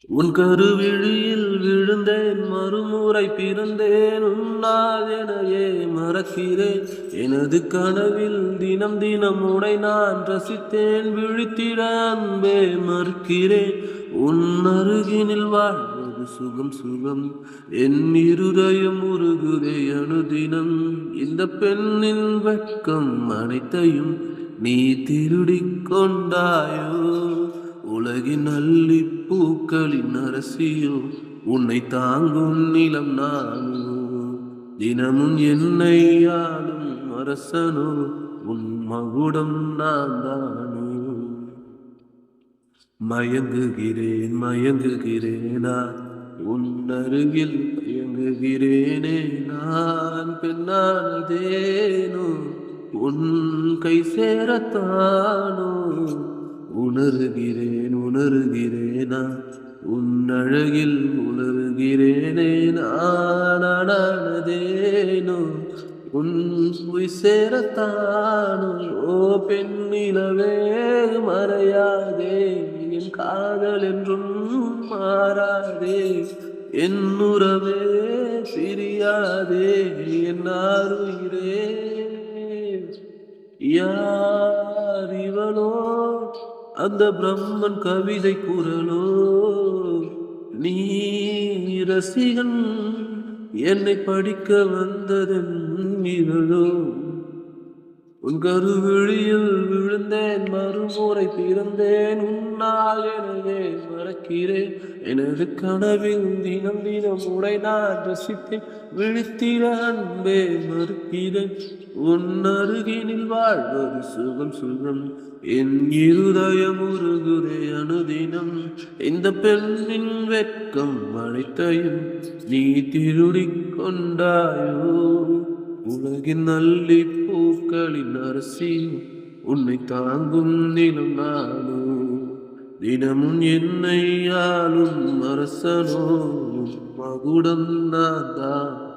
உன் கருவிழியில் விழுந்தேன், மறுமுறை பிறந்தேன். உன்னால் எனையே மறக்கிறேன். எனது கனவில் தினம் தினம் உனை நான் ரசித்தேன். விழித்திட அன்பே மறுக்கிறேன். உன் அருகினில் வாழ்வது சுகம் சுகம். என் இருதயம் உருகுதே அனுதினம். இந்த பெண்ணின் வெட்கம் அனைத்தையும் நீ திருடிக் கொண்டாயோ. உலகின் அள்ளி பூக்களின் அரசியோ, உன்னை தாங்கும் நிலம் நானோ. தினமும் என்னை ஆளும் அரசனோ, உன் மகுடம் நான் தானோ. மயங்குகிறேன் மயங்குகிறேனா, உன் அருகில் மயங்குகிறேனே. நான் பெண்ணானதேனோ, உன் கை சேரத்தானோ. உணர்கிறேன் உணர்கிறேனா, உன் அழகில் உணர்கிறேனே. நானதேனோ, உன் போய் சேரத்தானோ. ஓ பெண்ணிலவே மறையாதே, என் காதல் என்றும் மாறாதே. என் உறவே பிரியாதே, என் ஆருயிரே. யார் இவனோ, அந்த பிரம்மன் கவிதை குரலோ. நீ ரசிகன், என்னை படிக்க வந்ததன் இதழோ. உன் கருவிழியில் விழுந்தேன், மறுமுறை பிறந்தேன். உன்னால் எனையே மறக்கிறேன். எனது கனவில் தினம் தினம் உடை நான் ரசித்தேன். விழித்திட அன்பே மறுக்கிறேன். உன் அருகினில் வாழ்வது சுகம் சுகம். என் இருதயம் உருகுதே அனுதினம். இந்த பெண்ணின் வெட்கம் அனைத்தையும் நீ திருடிக் கொண்டாயோ. உலகின் அள்ளி பூக்களின் அரசியும், உன்னை தாங்கும் நிலம் நானோ. தினமும் என்னை ஆளும் அரசனோ, மகுடம் நான் தான்.